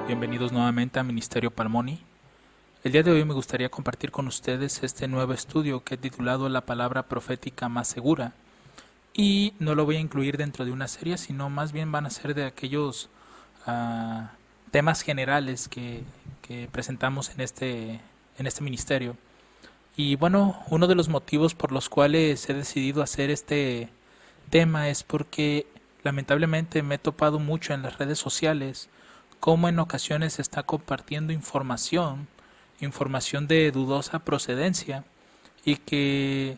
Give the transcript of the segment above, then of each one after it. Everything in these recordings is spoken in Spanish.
Bienvenidos nuevamente a Ministerio Palmoni. El día de hoy me gustaría compartir con ustedes este nuevo estudio que he titulado La palabra profética más segura. Y no lo voy a incluir dentro de una serie, sino más bien van a ser de aquellos temas generales que presentamos en este ministerio. Y bueno, uno de los motivos por los cuales he decidido hacer este tema es porque lamentablemente me he topado mucho en las redes sociales cómo en ocasiones se está compartiendo información de dudosa procedencia y que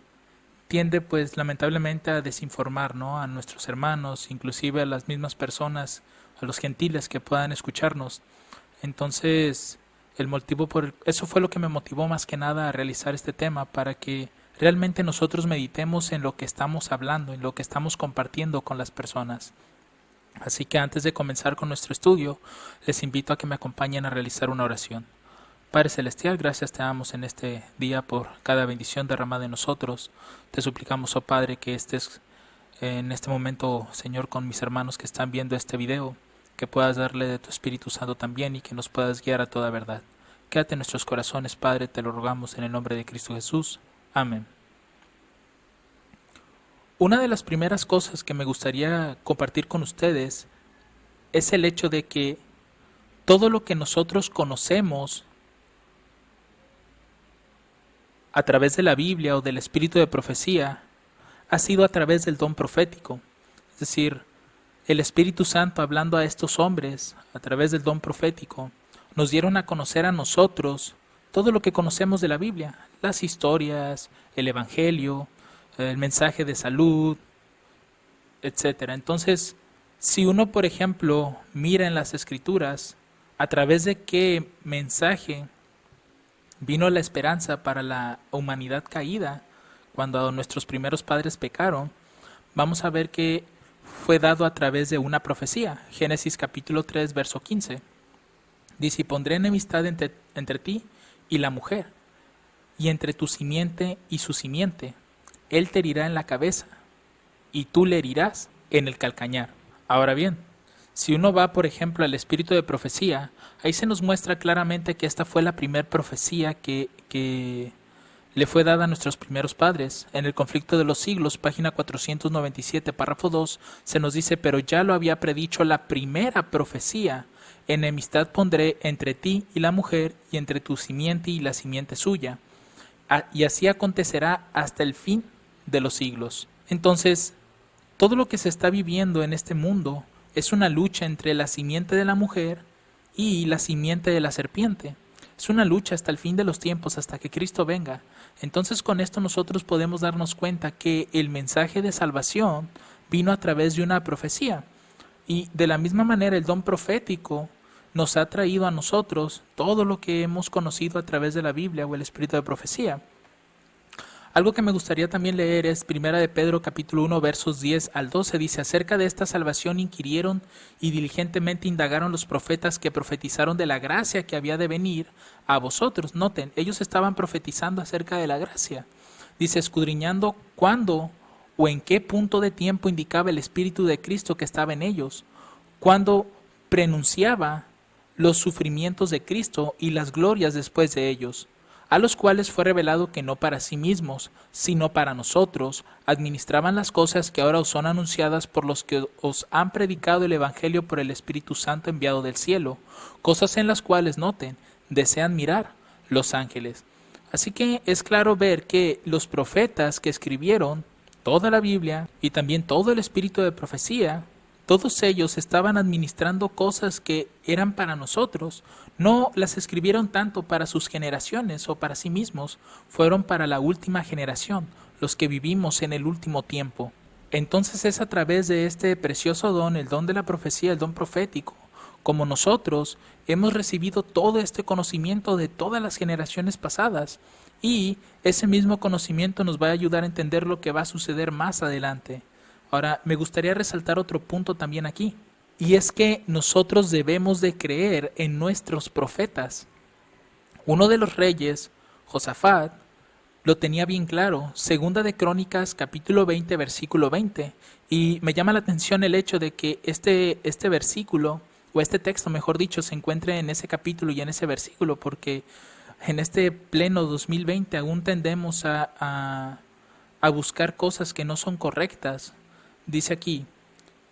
tiende pues lamentablemente a desinformar, ¿no?, a nuestros hermanos, inclusive a las mismas personas, a los gentiles que puedan escucharnos. Entonces, eso fue lo que me motivó más que nada a realizar este tema, para que realmente nosotros meditemos en lo que estamos hablando, en lo que estamos compartiendo con las personas. Así que antes de comenzar con nuestro estudio, les invito a que me acompañen a realizar una oración. Padre Celestial, gracias te damos en este día por cada bendición derramada en nosotros. Te suplicamos, oh Padre, que estés en este momento, Señor, con mis hermanos que están viendo este video, que puedas darle de tu Espíritu Santo también y que nos puedas guiar a toda verdad. Quédate en nuestros corazones, Padre, te lo rogamos en el nombre de Cristo Jesús. Amén. Una de las primeras cosas que me gustaría compartir con ustedes es el hecho de que todo lo que nosotros conocemos a través de la Biblia o del espíritu de profecía ha sido a través del don profético. Es decir, el Espíritu Santo, hablando a estos hombres a través del don profético, nos dieron a conocer a nosotros todo lo que conocemos de la Biblia, las historias, el Evangelio, el mensaje de salud, etcétera. Entonces, si uno, por ejemplo, mira en las Escrituras a través de qué mensaje vino la esperanza para la humanidad caída, cuando nuestros primeros padres pecaron, vamos a ver que fue dado a través de una profecía. Génesis capítulo 3, verso 15. Dice: y pondré enemistad entre ti y la mujer, y entre tu simiente y su simiente. Él te herirá en la cabeza, y tú le herirás en el calcañar. Ahora bien, si uno va, por ejemplo, al espíritu de profecía, ahí se nos muestra claramente que esta fue la primera profecía que le fue dada a nuestros primeros padres. En el conflicto de los siglos, página 497, párrafo 2, se nos dice: pero ya lo había predicho la primera profecía, enemistad pondré entre ti y la mujer, y entre tu simiente y la simiente suya, y así acontecerá hasta el fin de los siglos. Entonces, todo lo que se está viviendo en este mundo es una lucha entre la simiente de la mujer y la simiente de la serpiente. Es una lucha hasta el fin de los tiempos, hasta que Cristo venga. Entonces, con esto nosotros podemos darnos cuenta que el mensaje de salvación vino a través de una profecía. Y de la misma manera, el don profético nos ha traído a nosotros todo lo que hemos conocido a través de la Biblia o el espíritu de profecía. Algo que me gustaría también leer es 1 de Pedro capítulo 1 versos 10 al 12. Dice: acerca de esta salvación inquirieron y diligentemente indagaron los profetas que profetizaron de la gracia que había de venir a vosotros. Noten, ellos estaban profetizando acerca de la gracia. Dice: escudriñando cuándo o en qué punto de tiempo indicaba el Espíritu de Cristo que estaba en ellos, cuando prenunciaba los sufrimientos de Cristo y las glorias después de ellos, a los cuales fue revelado que no para sí mismos, sino para nosotros, administraban las cosas que ahora os son anunciadas por los que os han predicado el Evangelio por el Espíritu Santo enviado del cielo, cosas en las cuales, noten, desean mirar los ángeles. Así que es claro ver que los profetas que escribieron toda la Biblia y también todo el espíritu de profecía, todos ellos estaban administrando cosas que eran para nosotros. No las escribieron tanto para sus generaciones o para sí mismos, fueron para la última generación, los que vivimos en el último tiempo. Entonces es a través de este precioso don, el don de la profecía, el don profético, como nosotros hemos recibido todo este conocimiento de todas las generaciones pasadas, y ese mismo conocimiento nos va a ayudar a entender lo que va a suceder más adelante. Ahora, me gustaría resaltar otro punto también aquí, y es que nosotros debemos de creer en nuestros profetas. Uno de los reyes, Josafat, lo tenía bien claro. Segunda de Crónicas, capítulo 20, versículo 20. Y me llama la atención el hecho de que este versículo o este texto, mejor dicho, se encuentre en ese capítulo y en ese versículo, porque en este pleno 2020 aún tendemos a buscar cosas que no son correctas. Dice aquí,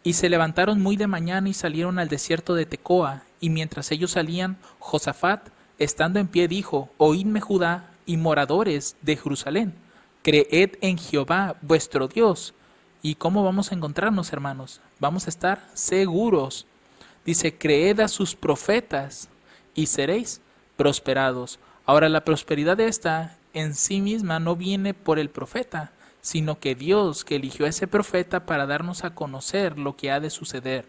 y se levantaron muy de mañana y salieron al desierto de Tecoa, y mientras ellos salían, Josafat, estando en pie, dijo, oídme Judá y moradores de Jerusalén, creed en Jehová vuestro Dios. ¿Y cómo vamos a encontrarnos, hermanos? Vamos a estar seguros. Dice, creed a sus profetas y seréis prosperados. Ahora, la prosperidad esta en sí misma no viene por el profeta, sino que Dios que eligió a ese profeta para darnos a conocer lo que ha de suceder.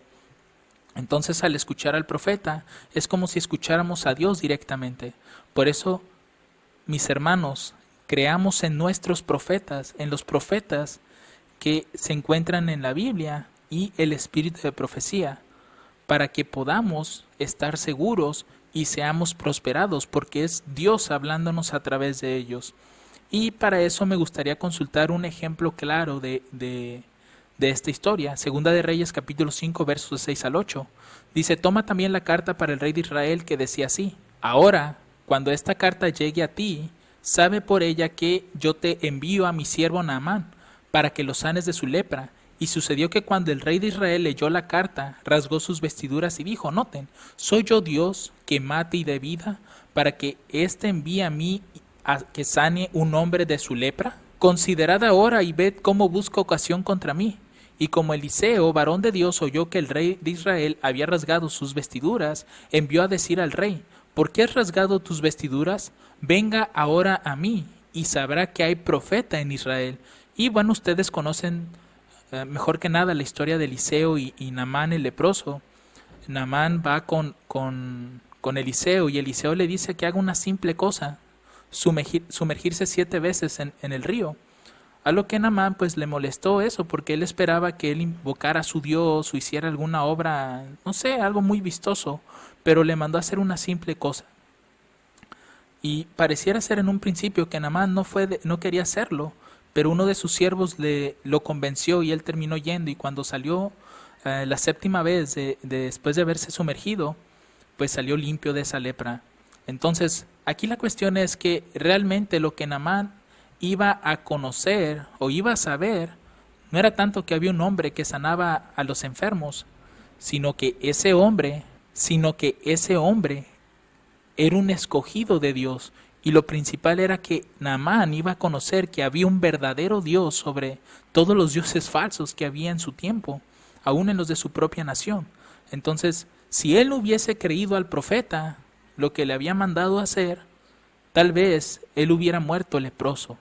Entonces, al escuchar al profeta, es como si escucháramos a Dios directamente. Por eso, mis hermanos, creamos en nuestros profetas, en los profetas que se encuentran en la Biblia y el espíritu de profecía, para que podamos estar seguros y seamos prosperados, porque es Dios hablándonos a través de ellos. Y para eso me gustaría consultar un ejemplo claro de esta historia. Segunda de Reyes capítulo 5 versos 6 al 8. Dice, toma también la carta para el rey de Israel que decía así, ahora, cuando esta carta llegue a ti, sabe por ella que yo te envío a mi siervo Naamán, para que lo sanes de su lepra. Y sucedió que cuando el rey de Israel leyó la carta, rasgó sus vestiduras y dijo, noten, ¿soy yo Dios que mate y dé vida, para que éste envíe a mí a que sane un hombre de su lepra? Considerad ahora y ved cómo busca ocasión contra mí. Y como Eliseo, varón de Dios, oyó que el rey de Israel había rasgado sus vestiduras, envió a decir al rey, ¿por qué has rasgado tus vestiduras? Venga ahora a mí, y sabrá que hay profeta en Israel. Y bueno, ustedes conocen mejor que nada la historia de Eliseo y Naamán el leproso. Naamán va con Eliseo y Eliseo le dice que haga una simple cosa, sumergirse 7 veces en el río. A lo que Naamán pues le molestó eso, porque él esperaba que él invocara a su Dios o hiciera alguna obra, no sé, algo muy vistoso, pero le mandó a hacer una simple cosa. Y pareciera ser en un principio que Naamán no quería hacerlo, pero uno de sus siervos lo convenció y él terminó yendo, y cuando salió la 7ª vez después de haberse sumergido, pues salió limpio de esa lepra. Entonces, aquí la cuestión es que realmente lo que Naamán iba a conocer o iba a saber no era tanto que había un hombre que sanaba a los enfermos, sino que ese hombre era un escogido de Dios. Y lo principal era que Naamán iba a conocer que había un verdadero Dios sobre todos los dioses falsos que había en su tiempo, aún en los de su propia nación. Entonces, si él no hubiese creído al profeta lo que le había mandado hacer, tal vez él hubiera muerto leproso.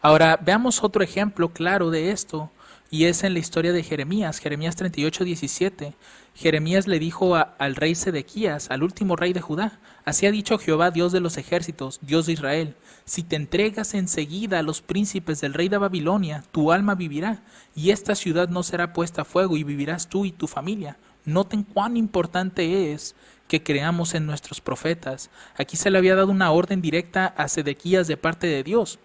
Ahora, veamos otro ejemplo claro de esto, y es en la historia de Jeremías, Jeremías 38:17. Jeremías le dijo al rey Sedequías, al último rey de Judá, así ha dicho Jehová, Dios de los ejércitos, Dios de Israel, si te entregas enseguida a los príncipes del rey de Babilonia, tu alma vivirá, y esta ciudad no será puesta a fuego, y vivirás tú y tu familia. Noten cuán importante es que creamos en nuestros profetas. Aquí se le había dado una orden directa a Sedequías de parte de Dios,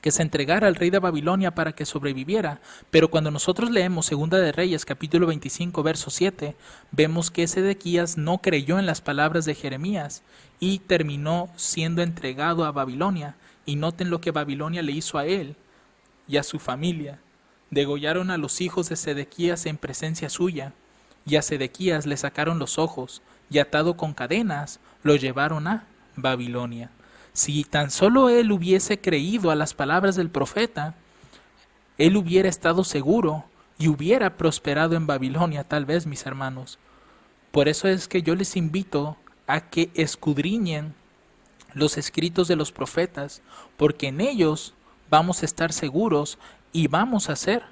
que se entregara al rey de Babilonia para que sobreviviera. Pero cuando nosotros leemos Segunda de Reyes, capítulo 25, verso 7, vemos que Sedequías no creyó en las palabras de Jeremías y terminó siendo entregado a Babilonia. Y noten lo que Babilonia le hizo a él y a su familia. Degollaron a los hijos de Sedequías en presencia suya, y a Sedequías le sacaron los ojos, y atado con cadenas, lo llevaron a Babilonia. Si tan solo él hubiese creído a las palabras del profeta, él hubiera estado seguro y hubiera prosperado en Babilonia, tal vez, mis hermanos. Por eso es que yo les invito a que escudriñen los escritos de los profetas, porque en ellos vamos a estar seguros y vamos a ser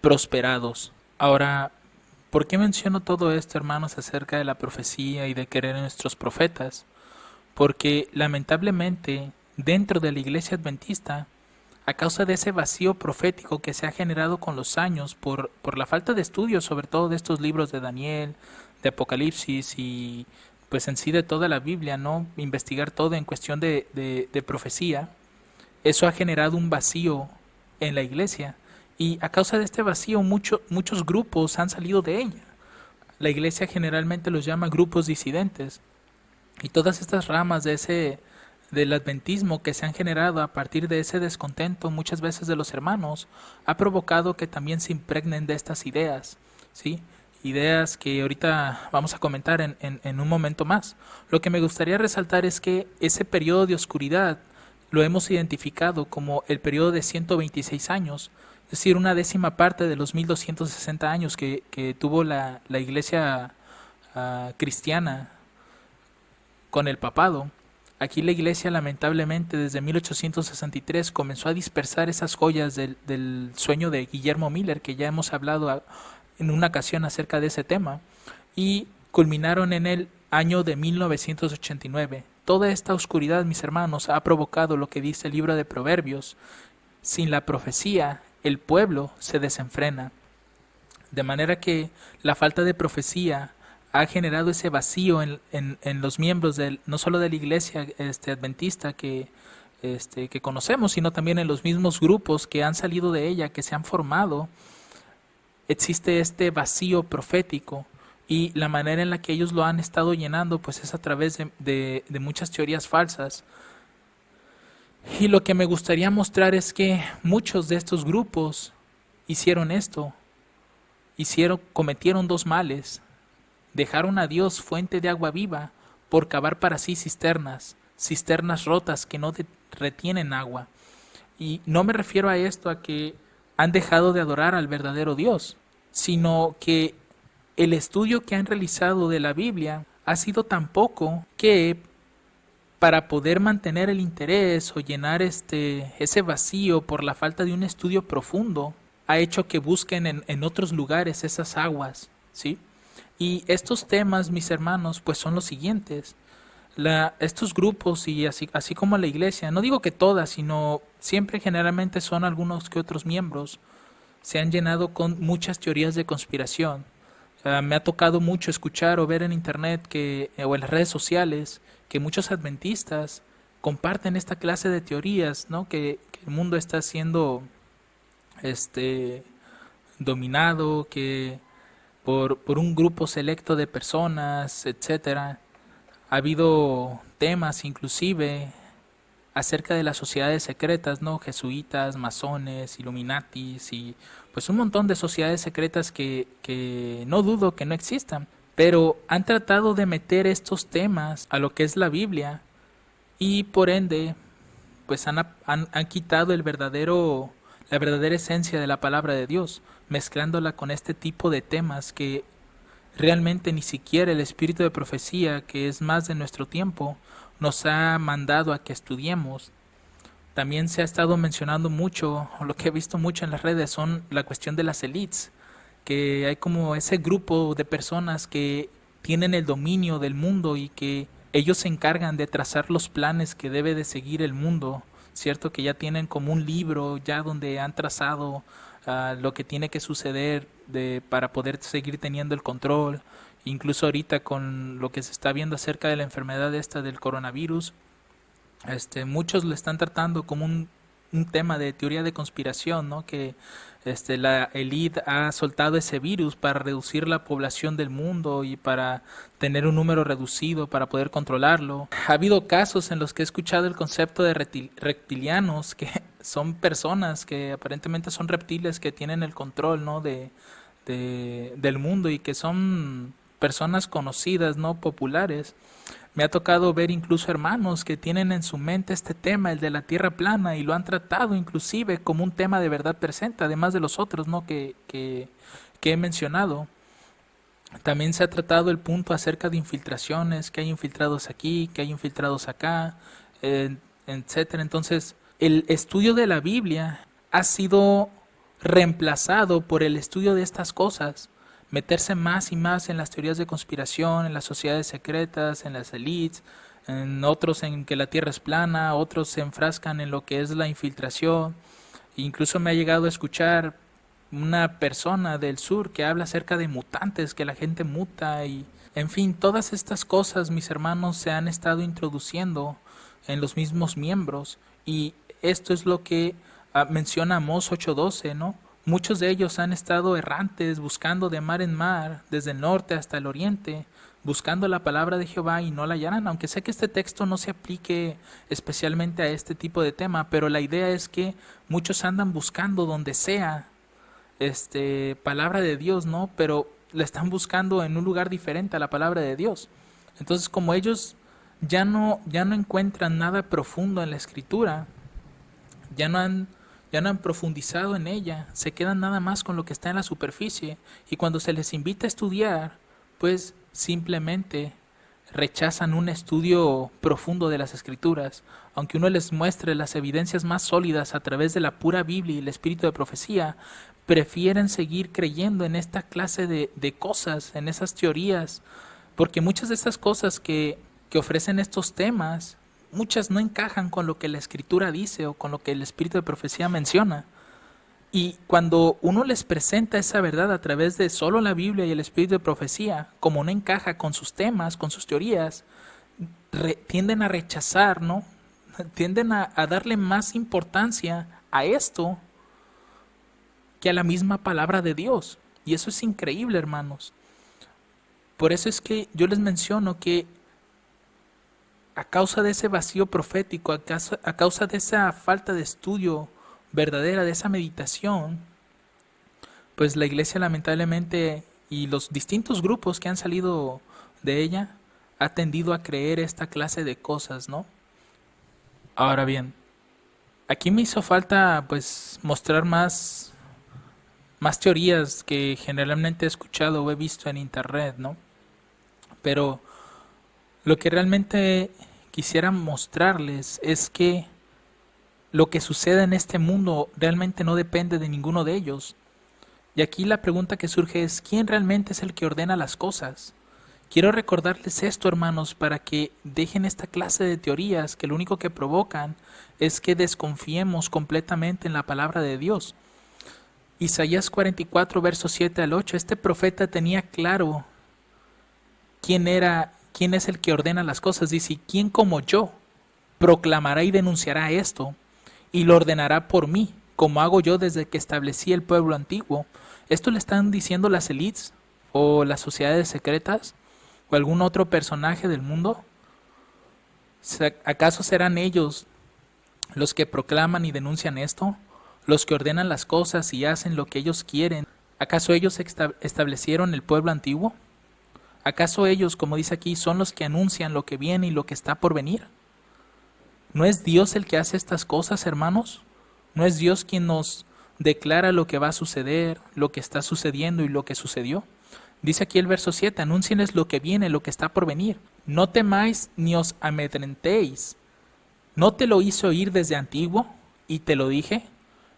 prosperados. Ahora, ¿por qué menciono todo esto, hermanos, acerca de la profecía y de querer en nuestros profetas? Porque lamentablemente dentro de la iglesia adventista, a causa de ese vacío profético que se ha generado con los años por la falta de estudio, sobre todo de estos libros de Daniel, de Apocalipsis y pues en sí de toda la Biblia, ¿no? Investigar todo en cuestión de profecía, eso ha generado un vacío en la iglesia, y a causa de este vacío muchos grupos han salido de ella. la iglesia generalmente los llama grupos disidentes. Y todas estas ramas del adventismo que se han generado a partir de ese descontento muchas veces de los hermanos, ha provocado que también se impregnen de estas ideas, ¿sí? Ideas que ahorita vamos a comentar en un momento más. Lo que me gustaría resaltar es que ese periodo de oscuridad lo hemos identificado como el periodo de 126 años, es decir, una décima parte de los 1260 años que tuvo la iglesia cristiana con el papado. Aquí la iglesia lamentablemente desde 1863 comenzó a dispersar esas joyas del sueño de Guillermo Miller, que ya hemos hablado en una ocasión acerca de ese tema, y culminaron en el año de 1989. Toda esta oscuridad, mis hermanos, ha provocado lo que dice el libro de Proverbios: sin la profecía, el pueblo se desenfrena. De manera que la falta de profecía ha generado ese vacío en los miembros no solo de la iglesia adventista que conocemos, sino también en los mismos grupos que han salido de ella, que se han formado. Existe este vacío profético, y la manera en la que ellos lo han estado llenando pues es a través de muchas teorías falsas. Y lo que me gustaría mostrar es que muchos de estos grupos hicieron esto, cometieron dos males: dejaron a Dios, fuente de agua viva, por cavar para sí cisternas rotas que no retienen agua. Y no me refiero a esto a que han dejado de adorar al verdadero Dios, sino que el estudio que han realizado de la Biblia ha sido tan poco que para poder mantener el interés o llenar ese vacío por la falta de un estudio profundo, ha hecho que busquen en otros lugares esas aguas, ¿sí? Y estos temas, mis hermanos, pues son los siguientes. Estos grupos, y así como la iglesia, no digo que todas, sino siempre generalmente son algunos que otros miembros, se han llenado con muchas teorías de conspiración. Me ha tocado mucho escuchar o ver en internet o en las redes sociales que muchos adventistas comparten esta clase de teorías, ¿no? Que el mundo está siendo dominado, que por un grupo selecto de personas, etcétera. Ha habido temas inclusive acerca de las sociedades secretas, ¿no? Jesuitas, masones, Illuminatis y pues un montón de sociedades secretas que no dudo que no existan, pero han tratado de meter estos temas a lo que es la Biblia, y por ende pues han quitado la verdadera esencia de la palabra de Dios, mezclándola con este tipo de temas que realmente ni siquiera el espíritu de profecía, que es más de nuestro tiempo, nos ha mandado a que estudiemos. También se ha estado mencionando mucho, o lo que he visto mucho en las redes, son la cuestión de las élites, que hay como ese grupo de personas que tienen el dominio del mundo y que ellos se encargan de trazar los planes que debe de seguir el mundo, ¿cierto? Que ya tienen como un libro ya donde han trazado lo que tiene que suceder para poder seguir teniendo el control. Incluso ahorita con lo que se está viendo acerca de la enfermedad esta del coronavirus, muchos lo están tratando como un tema de teoría de conspiración, ¿no? Que la élite ha soltado ese virus para reducir la población del mundo y para tener un número reducido para poder controlarlo. Ha habido casos en los que he escuchado el concepto de reptilianos, que son personas que aparentemente son reptiles que tienen el control, ¿no? del mundo, y que son personas conocidas, no populares. Me ha tocado ver incluso hermanos que tienen en su mente este tema, el de la tierra plana, y lo han tratado inclusive como un tema de verdad presente, además de los otros, ¿no? que he mencionado. También se ha tratado el punto acerca de infiltraciones, que hay infiltrados aquí, que hay infiltrados acá, etcétera. Entonces, el estudio de la Biblia ha sido reemplazado por el estudio de estas cosas, meterse más y más en las teorías de conspiración, en las sociedades secretas, en las élites, en otros en que la tierra es plana, otros se enfrascan en lo que es la infiltración. Incluso me ha llegado a escuchar una persona del sur que habla acerca de mutantes, que la gente muta, y en fin, todas estas cosas, mis hermanos, se han estado introduciendo en los mismos miembros, y esto es lo que menciona Amós 8:12, ¿no? Muchos de ellos han estado errantes, buscando de mar en mar, desde el norte hasta el oriente, buscando la palabra de Jehová y no la hallarán. Aunque sé que este texto no se aplique especialmente a este tipo de tema, pero la idea es que muchos andan buscando donde sea palabra de Dios, ¿no? Pero la están buscando en un lugar diferente a la palabra de Dios. Entonces, como ellos ya no encuentran nada profundo en la escritura, ya no han profundizado en ella, se quedan nada más con lo que está en la superficie, y cuando se les invita a estudiar, pues simplemente rechazan un estudio profundo de las escrituras. Aunque uno les muestre las evidencias más sólidas a través de la pura Biblia y el espíritu de profecía, prefieren seguir creyendo en esta clase de cosas, en esas teorías, porque muchas de estas cosas que ofrecen estos temas, muchas no encajan con lo que la escritura dice o con lo que el espíritu de profecía menciona. Y cuando uno les presenta esa verdad a través de solo la Biblia y el espíritu de profecía, como no encaja con sus temas, con sus teorías, tienden a rechazar, ¿no? Tienden a darle más importancia a esto que a la misma palabra de Dios. Y eso es increíble, hermanos. Por eso es que yo les menciono que a causa de ese vacío profético, a causa de esa falta de estudio verdadera, de esa meditación, pues la iglesia lamentablemente y los distintos grupos que han salido de ella ha tendido a creer esta clase de cosas, ¿no? Ahora bien, aquí me hizo falta pues mostrar más teorías que generalmente he escuchado o he visto en internet, ¿no? Pero lo que realmente quisiera mostrarles es que lo que sucede en este mundo realmente no depende de ninguno de ellos. Y aquí la pregunta que surge es, ¿quién realmente es el que ordena las cosas? Quiero recordarles esto, hermanos, para que dejen esta clase de teorías que lo único que provocan es que desconfiemos completamente en la palabra de Dios. Isaías 44, versos 7 al 8, este profeta tenía claro quién es el que ordena las cosas. Dice, ¿quién como yo proclamará y denunciará esto y lo ordenará por mí, como hago yo desde que establecí el pueblo antiguo? Esto le están diciendo las élites o las sociedades secretas o algún otro personaje del mundo. ¿Acaso serán ellos los que proclaman y denuncian esto? ¿Los que ordenan las cosas y hacen lo que ellos quieren? ¿Acaso ellos establecieron el pueblo antiguo? ¿Acaso ellos, como dice aquí, son los que anuncian lo que viene y lo que está por venir? ¿No es Dios el que hace estas cosas, hermanos? ¿No es Dios quien nos declara lo que va a suceder, lo que está sucediendo y lo que sucedió? Dice aquí el verso 7, anúncienles lo que viene, lo que está por venir. No temáis ni os amedrentéis. ¿No te lo hice oír desde antiguo y te lo dije?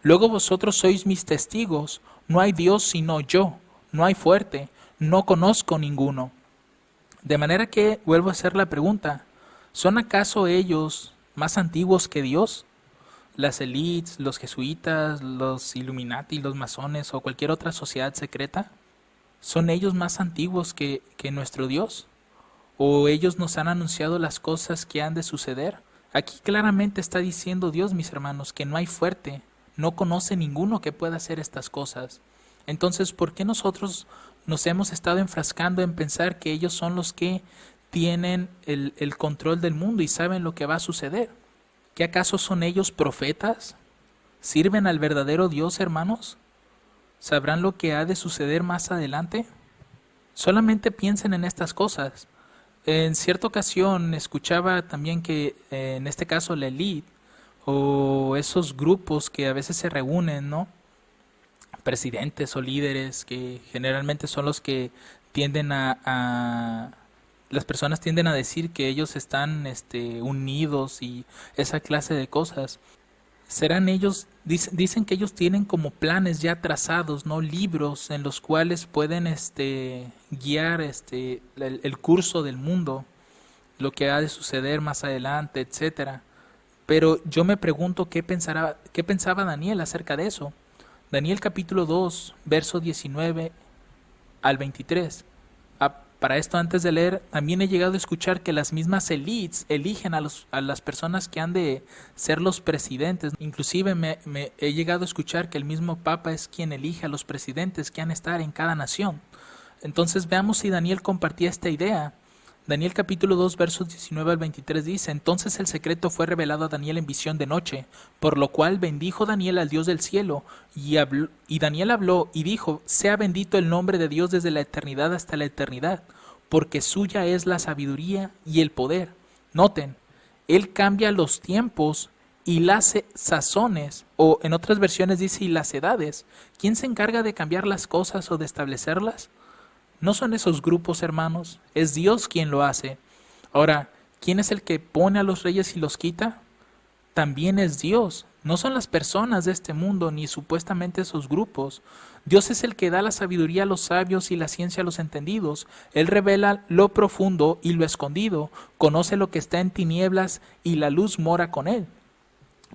Luego vosotros sois mis testigos. No hay Dios sino yo. No hay fuerte. No conozco ninguno. De manera que vuelvo a hacer la pregunta, ¿son acaso ellos más antiguos que Dios? Las élites, los jesuitas, los Illuminati, los masones o cualquier otra sociedad secreta, ¿son ellos más antiguos que nuestro Dios? ¿O ellos nos han anunciado las cosas que han de suceder? Aquí claramente está diciendo Dios, mis hermanos, que no hay fuerte, no conoce ninguno que pueda hacer estas cosas. Entonces, ¿por qué nosotros nos hemos estado enfrascando en pensar que ellos son los que tienen el control del mundo y saben lo que va a suceder? ¿Qué acaso son ellos profetas? ¿Sirven al verdadero Dios, hermanos? ¿Sabrán lo que ha de suceder más adelante? Solamente piensen en estas cosas. En cierta ocasión escuchaba también que en este caso la élite o esos grupos que a veces se reúnen, ¿no? Presidentes o líderes que generalmente son los que tienden las personas tienden a decir que ellos están unidos y esa clase de cosas. Serán ellos, dicen que ellos tienen como planes ya trazados, no libros en los cuales pueden guiar el curso del mundo, lo que ha de suceder más adelante, etcétera. Pero yo me pregunto qué pensaba Daniel acerca de eso. Daniel capítulo 2, verso 19 al 23. Para esto, antes de leer, también he llegado a escuchar que las mismas élites eligen a las personas que han de ser los presidentes. Inclusive me he llegado a escuchar que el mismo Papa es quien elige a los presidentes que han de estar en cada nación. Entonces veamos si Daniel compartía esta idea. Daniel capítulo 2 versos 19 al 23 dice: Entonces el secreto fue revelado a Daniel en visión de noche, por lo cual bendijo Daniel al Dios del cielo, y Daniel habló y dijo: Sea bendito el nombre de Dios desde la eternidad hasta la eternidad, porque suya es la sabiduría y el poder. Noten, él cambia los tiempos y las sazones, o en otras versiones dice y las edades. ¿Quién se encarga de cambiar las cosas o de establecerlas? No son esos grupos, hermanos, es Dios quien lo hace. Ahora, ¿quién es el que pone a los reyes y los quita? También es Dios. No son las personas de este mundo ni supuestamente esos grupos. Dios es el que da la sabiduría a los sabios y la ciencia a los entendidos. Él revela lo profundo y lo escondido, conoce lo que está en tinieblas y la luz mora con él.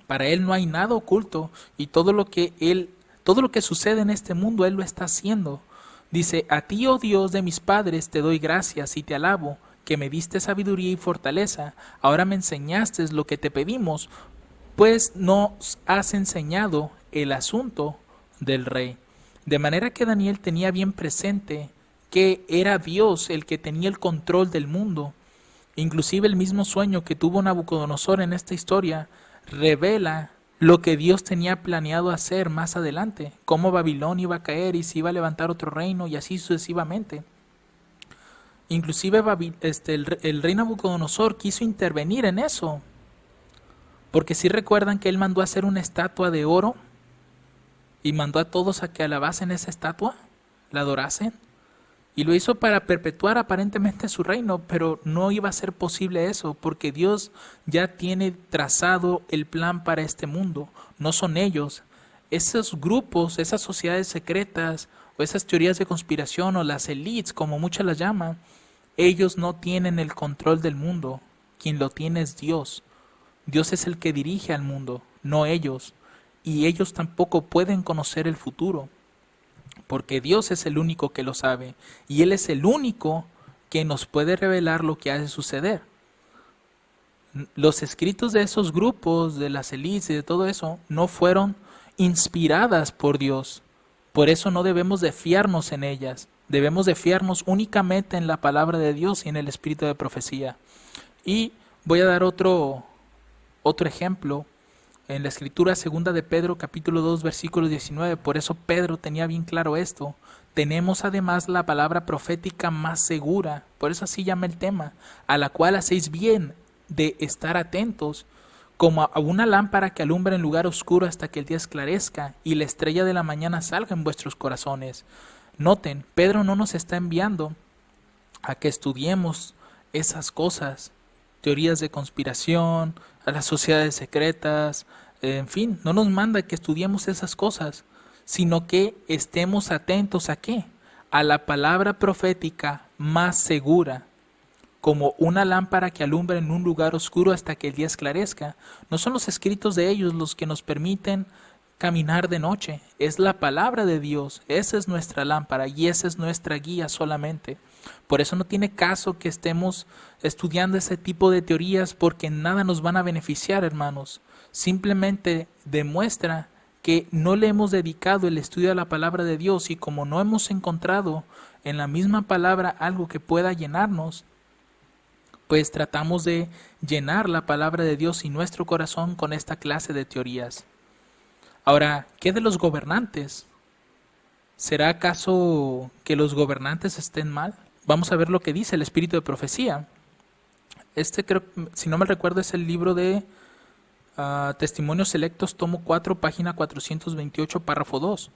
Para él no hay nada oculto y todo lo que sucede en este mundo él lo está haciendo. Dice: A ti, oh Dios de mis padres, te doy gracias y te alabo, que me diste sabiduría y fortaleza. Ahora me enseñaste lo que te pedimos, pues nos has enseñado el asunto del rey. De manera que Daniel tenía bien presente que era Dios el que tenía el control del mundo. Inclusive el mismo sueño que tuvo Nabucodonosor en esta historia revela lo que Dios tenía planeado hacer más adelante, cómo Babilonia iba a caer y se iba a levantar otro reino y así sucesivamente. Inclusive el rey Nabucodonosor quiso intervenir en eso, porque si recuerdan que él mandó a hacer una estatua de oro y mandó a todos a que alabasen esa estatua, la adorasen, y lo hizo para perpetuar aparentemente su reino, pero no iba a ser posible eso, porque Dios ya tiene trazado el plan para este mundo. No son ellos. Esos grupos, esas sociedades secretas, o esas teorías de conspiración, o las élites, como muchas las llaman, ellos no tienen el control del mundo. Quien lo tiene es Dios. Dios es el que dirige al mundo, no ellos. Y ellos tampoco pueden conocer el futuro, porque Dios es el único que lo sabe, y Él es el único que nos puede revelar lo que ha de suceder. Los escritos de esos grupos, de las élites y de todo eso, no fueron inspiradas por Dios. Por eso no debemos de fiarnos en ellas. Debemos de fiarnos únicamente en la palabra de Dios y en el espíritu de profecía. Y voy a dar otro ejemplo. En la escritura segunda de Pedro capítulo 2 versículo 19, por eso Pedro tenía bien claro esto. Tenemos además la palabra profética más segura, por eso así llama el tema, a la cual hacéis bien de estar atentos, como a una lámpara que alumbra en lugar oscuro hasta que el día esclarezca y la estrella de la mañana salga en vuestros corazones. Noten, Pedro no nos está enviando a que estudiemos esas cosas, teorías de conspiración, a las sociedades secretas, en fin, no nos manda que estudiemos esas cosas, sino que estemos atentos ¿a qué? A la palabra profética más segura, como una lámpara que alumbra en un lugar oscuro hasta que el día esclarezca. No son los escritos de ellos los que nos permiten caminar de noche, es la palabra de Dios, esa es nuestra lámpara y esa es nuestra guía solamente. Por eso no tiene caso que estemos estudiando ese tipo de teorías, porque nada nos van a beneficiar, hermanos. Simplemente demuestra que no le hemos dedicado el estudio a la palabra de Dios, y como no hemos encontrado en la misma palabra algo que pueda llenarnos, pues tratamos de llenar la palabra de Dios y nuestro corazón con esta clase de teorías. Ahora, ¿qué de los gobernantes? ¿Será acaso que los gobernantes estén mal? Vamos a ver lo que dice el espíritu de profecía. Creo, si no me recuerdo, es el libro de Testimonios Selectos, tomo 4, página 428, párrafo 2.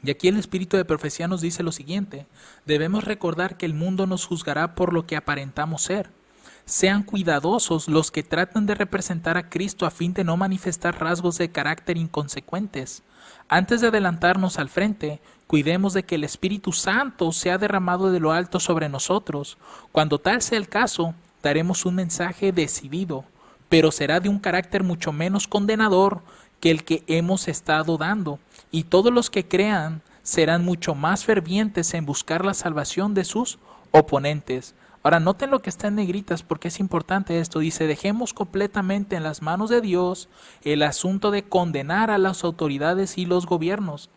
Y aquí el espíritu de profecía nos dice lo siguiente: debemos recordar que el mundo nos juzgará por lo que aparentamos ser. Sean cuidadosos los que tratan de representar a Cristo a fin de no manifestar rasgos de carácter inconsecuentes. Antes de adelantarnos al frente, cuidemos de que el Espíritu Santo sea derramado de lo alto sobre nosotros. Cuando tal sea el caso, daremos un mensaje decidido, pero será de un carácter mucho menos condenador que el que hemos estado dando, y todos los que crean serán mucho más fervientes en buscar la salvación de sus oponentes. Ahora noten lo que está en negritas porque es importante esto. Dice, dejemos completamente en las manos de Dios el asunto de condenar a las autoridades y los gobiernos.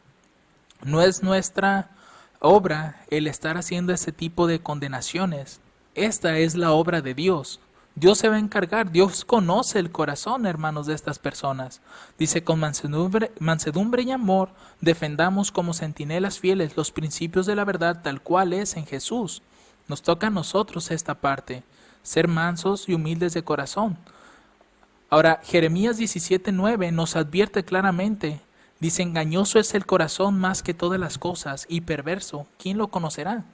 No es nuestra obra el estar haciendo este tipo de condenaciones. Esta es la obra de Dios. Dios se va a encargar. Dios conoce el corazón, hermanos, de estas personas. Dice, con mansedumbre y amor defendamos como centinelas fieles los principios de la verdad tal cual es en Jesús. Nos toca a nosotros esta parte, ser mansos y humildes de corazón. Ahora, Jeremías 17:9 nos advierte claramente, dice, engañoso es el corazón más que todas las cosas y perverso, ¿quién lo conocerá?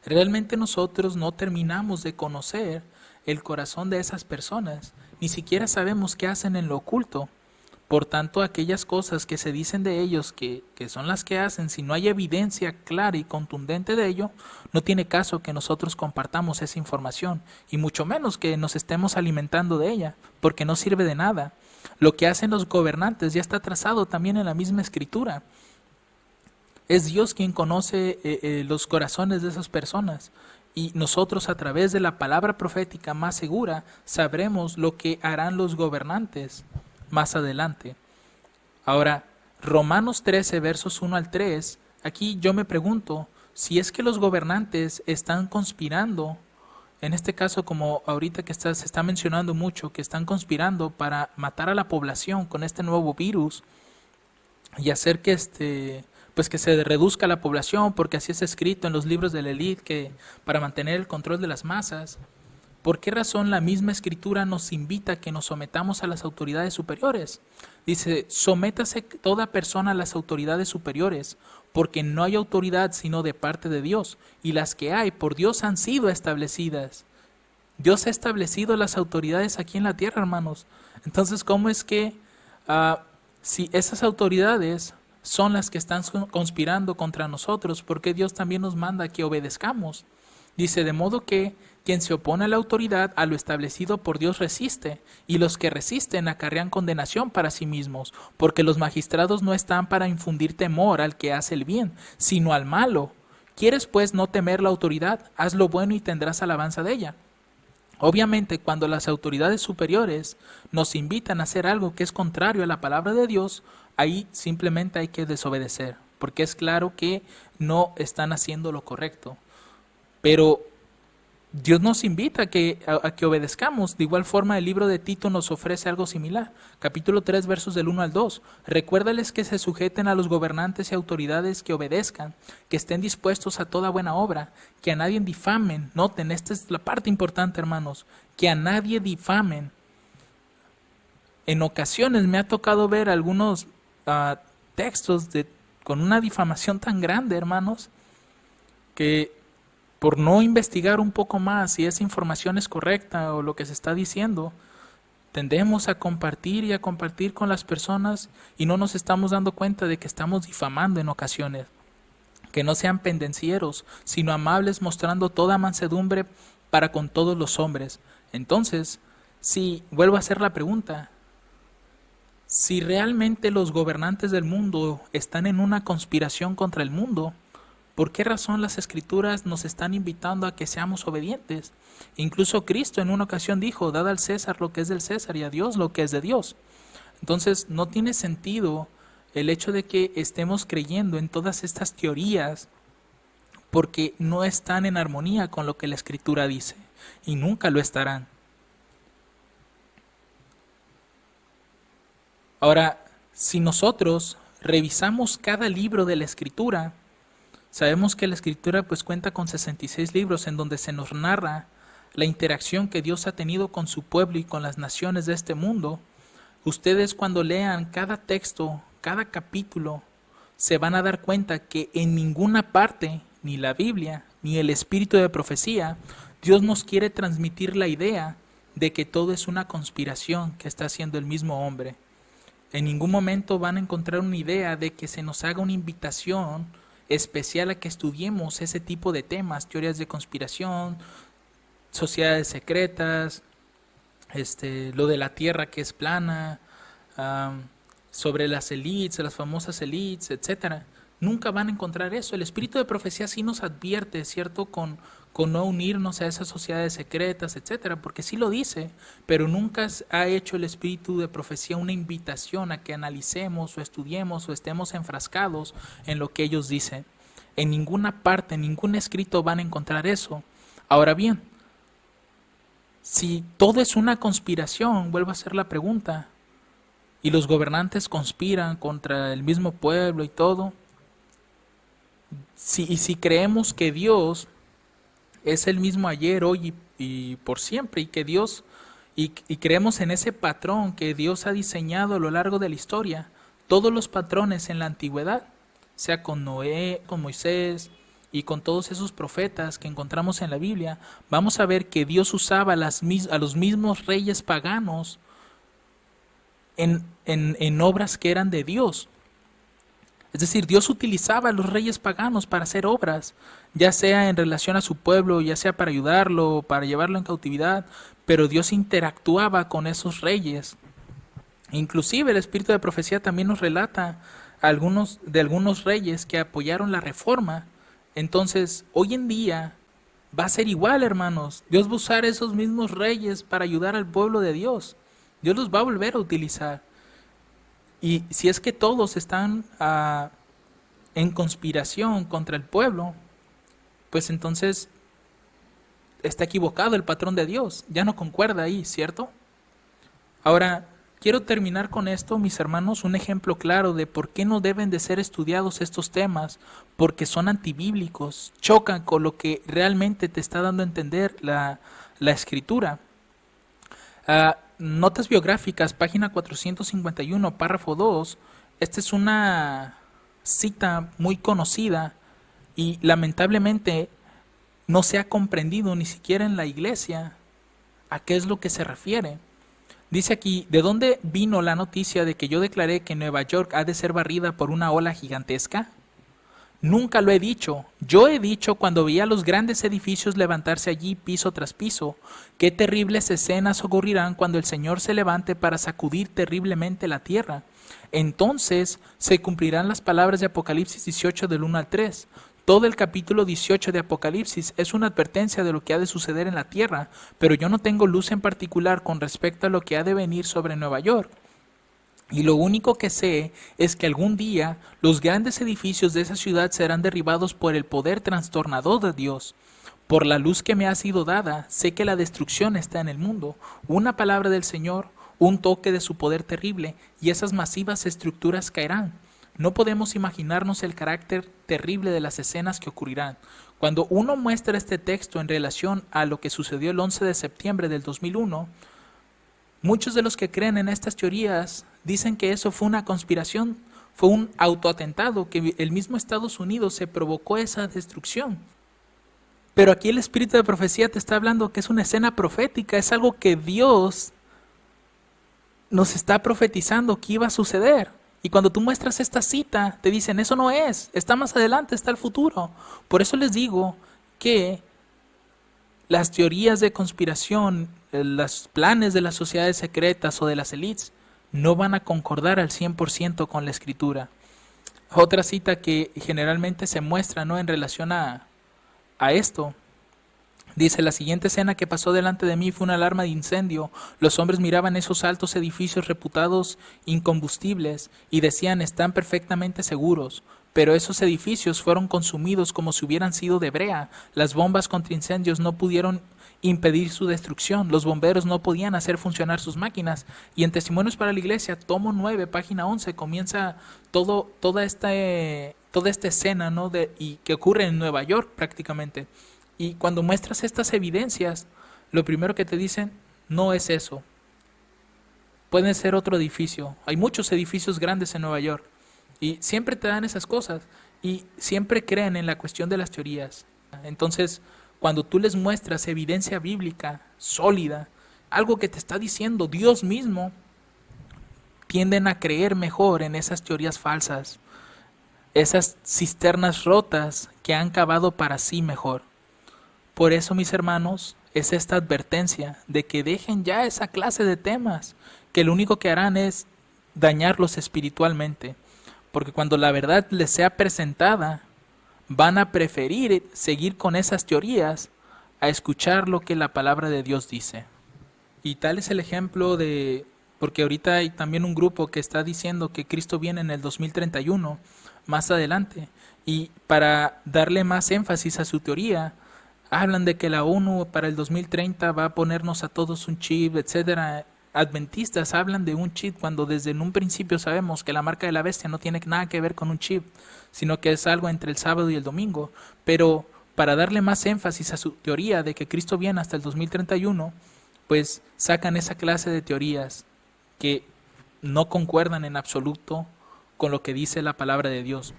Realmente nosotros no terminamos de conocer el corazón de esas personas, ni siquiera sabemos qué hacen en lo oculto. Por tanto, aquellas cosas que se dicen de ellos que son las que hacen, si no hay evidencia clara y contundente de ello, no tiene caso que nosotros compartamos esa información, y mucho menos que nos estemos alimentando de ella, porque no sirve de nada. Lo que hacen los gobernantes ya está trazado también en la misma Escritura. Es Dios quien conoce los corazones de esas personas, y nosotros a través de la palabra profética más segura sabremos lo que harán los gobernantes más adelante. Ahora, Romanos 13, versos 1 al 3, aquí yo me pregunto, si es que los gobernantes están conspirando, en este caso como ahorita que se está mencionando mucho, que están conspirando para matar a la población con este nuevo virus y hacer que pues que se reduzca la población, porque así es escrito en los libros de la élite, que para mantener el control de las masas. ¿Por qué razón la misma Escritura nos invita a que nos sometamos a las autoridades superiores? Dice, sométase toda persona a las autoridades superiores, porque no hay autoridad sino de parte de Dios, y las que hay por Dios han sido establecidas. Dios ha establecido las autoridades aquí en la tierra, hermanos. Entonces, ¿cómo es que si esas autoridades son las que están conspirando contra nosotros, por qué Dios también nos manda que obedezcamos? Dice, de modo que quien se opone a la autoridad, a lo establecido por Dios resiste, y los que resisten acarrean condenación para sí mismos, porque los magistrados no están para infundir temor al que hace el bien, sino al malo. ¿Quieres pues no temer la autoridad? Haz lo bueno y tendrás alabanza de ella. Obviamente, cuando las autoridades superiores nos invitan a hacer algo que es contrario a la palabra de Dios, ahí simplemente hay que desobedecer, porque es claro que no están haciendo lo correcto. Pero Dios nos invita a que obedezcamos. De igual forma, el libro de Tito nos ofrece algo similar. Capítulo 3, versos del 1 al 2. Recuérdales que se sujeten a los gobernantes y autoridades, que obedezcan, que estén dispuestos a toda buena obra, que a nadie difamen. Noten, esta es la parte importante, hermanos, que a nadie difamen. En ocasiones me ha tocado ver algunos textos con una difamación tan grande, hermanos, que por no investigar un poco más si esa información es correcta o lo que se está diciendo, tendemos a compartir con las personas y no nos estamos dando cuenta de que estamos difamando en ocasiones. Que no sean pendencieros, sino amables, mostrando toda mansedumbre para con todos los hombres. Entonces, si vuelvo a hacer la pregunta, si realmente los gobernantes del mundo están en una conspiración contra el mundo, ¿por qué razón las Escrituras nos están invitando a que seamos obedientes? Incluso Cristo en una ocasión dijo, dad al César lo que es del César y a Dios lo que es de Dios. Entonces no tiene sentido el hecho de que estemos creyendo en todas estas teorías porque no están en armonía con lo que la Escritura dice y nunca lo estarán. Ahora, si nosotros revisamos cada libro de la Escritura, sabemos que la Escritura pues cuenta con 66 libros en donde se nos narra la interacción que Dios ha tenido con su pueblo y con las naciones de este mundo. Ustedes cuando lean cada texto, cada capítulo, se van a dar cuenta que en ninguna parte, ni la Biblia, ni el espíritu de profecía, Dios nos quiere transmitir la idea de que todo es una conspiración que está haciendo el mismo hombre. En ningún momento van a encontrar una idea de que se nos haga una invitación especial a que estudiemos ese tipo de temas, teorías de conspiración, sociedades secretas, lo de la tierra que es plana, sobre las élites, las famosas élites, etcétera. nunca van a encontrar eso. El espíritu de profecía sí nos advierte, ¿cierto? Con no unirnos a esas sociedades secretas, etcétera, porque sí lo dice, pero nunca ha hecho el espíritu de profecía una invitación a que analicemos o estudiemos o estemos enfrascados en lo que ellos dicen. En ninguna parte, en ningún escrito van a encontrar eso. Ahora bien, si todo es una conspiración, vuelvo a hacer la pregunta, y los gobernantes conspiran contra el mismo pueblo y todo, si creemos que Dios es el mismo ayer, hoy y por siempre, y que Dios, y creemos en ese patrón que Dios ha diseñado a lo largo de la historia, todos los patrones en la antigüedad, sea con Noé, con Moisés y con todos esos profetas que encontramos en la Biblia, vamos a ver que Dios usaba a los mismos reyes paganos en obras que eran de Dios. Es decir, Dios utilizaba a los reyes paganos para hacer obras, ya sea en relación a su pueblo, ya sea para ayudarlo, para llevarlo en cautividad, pero Dios interactuaba con esos reyes. Inclusive el espíritu de profecía también nos relata de algunos reyes que apoyaron la reforma. Entonces, hoy en día va a ser igual, hermanos. Dios va a usar esos mismos reyes para ayudar al pueblo de Dios. Dios los va a volver a utilizar. Y si es que todos están en conspiración contra el pueblo, pues entonces está equivocado el patrón de Dios. Ya no concuerda ahí, ¿cierto? Ahora, quiero terminar con esto, mis hermanos, un ejemplo claro de por qué no deben de ser estudiados estos temas, porque son antibíblicos, chocan con lo que realmente te está dando a entender la Escritura. Notas biográficas, página 451, párrafo 2. Esta es una cita muy conocida y lamentablemente no se ha comprendido ni siquiera en la iglesia a qué es lo que se refiere. Dice aquí, ¿de dónde vino la noticia de que yo declaré que Nueva York ha de ser barrida por una ola gigantesca? Nunca lo he dicho. Yo he dicho cuando veía los grandes edificios levantarse allí piso tras piso, qué terribles escenas ocurrirán cuando el Señor se levante para sacudir terriblemente la tierra. Entonces se cumplirán las palabras de Apocalipsis 18 del 1 al 3. Todo el capítulo 18 de Apocalipsis es una advertencia de lo que ha de suceder en la tierra, pero yo no tengo luz en particular con respecto a lo que ha de venir sobre Nueva York. Y lo único que sé es que algún día los grandes edificios de esa ciudad serán derribados por el poder trastornador de Dios. Por la luz que me ha sido dada, sé que la destrucción está en el mundo. Una palabra del Señor, un toque de su poder terrible, y esas masivas estructuras caerán. No podemos imaginarnos el carácter terrible de las escenas que ocurrirán. Cuando uno muestra este texto en relación a lo que sucedió el 11 de septiembre del 2001, muchos de los que creen en estas teorías dicen que eso fue una conspiración, fue un autoatentado, que el mismo Estados Unidos se provocó esa destrucción. Pero aquí el espíritu de profecía te está hablando que es una escena profética, es algo que Dios nos está profetizando que iba a suceder. Y cuando tú muestras esta cita, te dicen, eso no es, está más adelante, está el futuro. Por eso les digo que las teorías de conspiración, los planes de las sociedades secretas o de las élites, no van a concordar al 100% con la Escritura. Otra cita que generalmente se muestra, ¿no?, en relación a esto. Dice, la siguiente escena que pasó delante de mí fue una alarma de incendio. Los hombres miraban esos altos edificios reputados incombustibles y decían, están perfectamente seguros. Pero esos edificios fueron consumidos como si hubieran sido de brea. Las bombas contra incendios no pudieron impedir su destrucción. Los bomberos no podían hacer funcionar sus máquinas. Y en Testimonios para la Iglesia, tomo 9, página 11, comienza toda esta escena, ¿no?, y que ocurre en Nueva York prácticamente. Y cuando muestras estas evidencias, lo primero que te dicen, no es eso. Puede ser otro edificio. Hay muchos edificios grandes en Nueva York. Y siempre te dan esas cosas. Y siempre creen en la cuestión de las teorías. Entonces, cuando tú les muestras evidencia bíblica sólida, algo que te está diciendo Dios mismo, tienden a creer mejor en esas teorías falsas. Esas cisternas rotas que han cavado para sí mejor. Por eso, mis hermanos, es esta advertencia de que dejen ya esa clase de temas, que lo único que harán es dañarlos espiritualmente. Porque cuando la verdad les sea presentada, van a preferir seguir con esas teorías a escuchar lo que la palabra de Dios dice. Y tal es el ejemplo de, porque ahorita hay también un grupo que está diciendo que Cristo viene en el 2031, más adelante, y para darle más énfasis a su teoría, hablan de que la ONU para el 2030 va a ponernos a todos un chip, etcétera. Adventistas hablan de un chip cuando desde en un principio sabemos que la marca de la bestia no tiene nada que ver con un chip, sino que es algo entre el sábado y el domingo. Pero para darle más énfasis a su teoría de que Cristo viene hasta el 2031, pues sacan esa clase de teorías que no concuerdan en absoluto con lo que dice la palabra de Dios.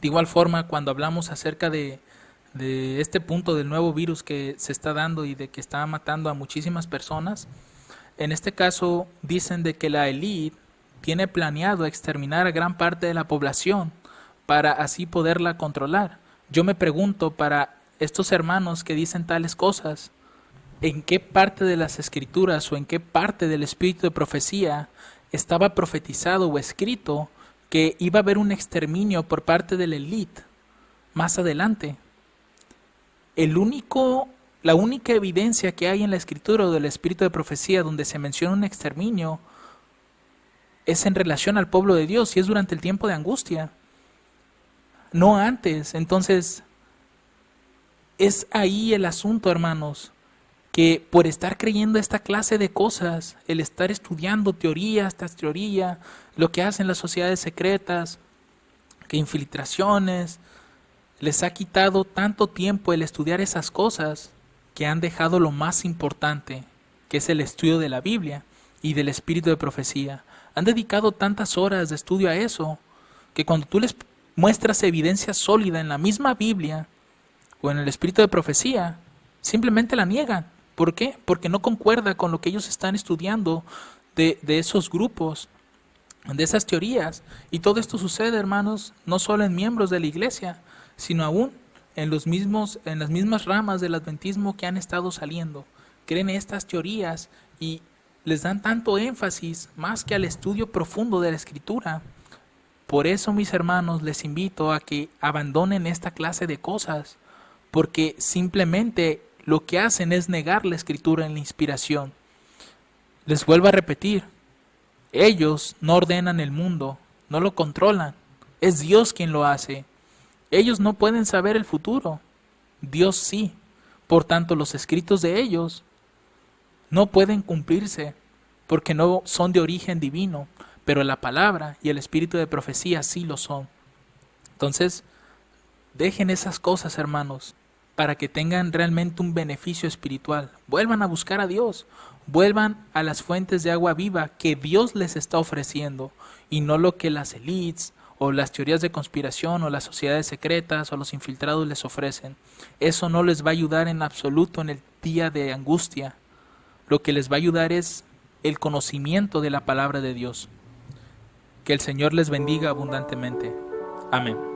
De igual forma, cuando hablamos acerca de este punto del nuevo virus que se está dando y de que está matando a muchísimas personas, en este caso dicen de que la élite tiene planeado exterminar a gran parte de la población para así poderla controlar. Yo me pregunto, para estos hermanos que dicen tales cosas, ¿en qué parte de las escrituras o en qué parte del espíritu de profecía estaba profetizado o escrito que iba a haber un exterminio por parte de la élite más adelante? La única evidencia que hay en la escritura del espíritu de profecía donde se menciona un exterminio es en relación al pueblo de Dios y es durante el tiempo de angustia, no antes. Entonces, es ahí el asunto, hermanos, que por estar creyendo esta clase de cosas, el estar estudiando teoría tras teoría, lo que hacen las sociedades secretas, que infiltraciones, les ha quitado tanto tiempo el estudiar esas cosas que han dejado lo más importante, que es el estudio de la Biblia y del espíritu de profecía. Han dedicado tantas horas de estudio a eso, que cuando tú les muestras evidencia sólida en la misma Biblia o en el espíritu de profecía, simplemente la niegan. ¿Por qué? Porque no concuerda con lo que ellos están estudiando de esos grupos, de esas teorías. Y todo esto sucede, hermanos, no solo en miembros de la iglesia, sino aún en las mismas ramas del adventismo que han estado saliendo. Creen estas teorías y les dan tanto énfasis más que al estudio profundo de la escritura. Por eso, mis hermanos, les invito a que abandonen esta clase de cosas, porque simplemente lo que hacen es negar la escritura en la inspiración. Les vuelvo a repetir, ellos no ordenan el mundo, no lo controlan, es Dios quien lo hace. Ellos no pueden saber el futuro, Dios sí. Por tanto, los escritos de ellos no pueden cumplirse porque no son de origen divino, pero la palabra y el espíritu de profecía sí lo son. Entonces, dejen esas cosas, hermanos, para que tengan realmente un beneficio espiritual. Vuelvan a buscar a Dios, vuelvan a las fuentes de agua viva que Dios les está ofreciendo y no lo que las élites o las teorías de conspiración o las sociedades secretas o los infiltrados les ofrecen. Eso no les va a ayudar en absoluto en el día de angustia. Lo que les va a ayudar es el conocimiento de la palabra de Dios. Que el Señor les bendiga abundantemente. Amén.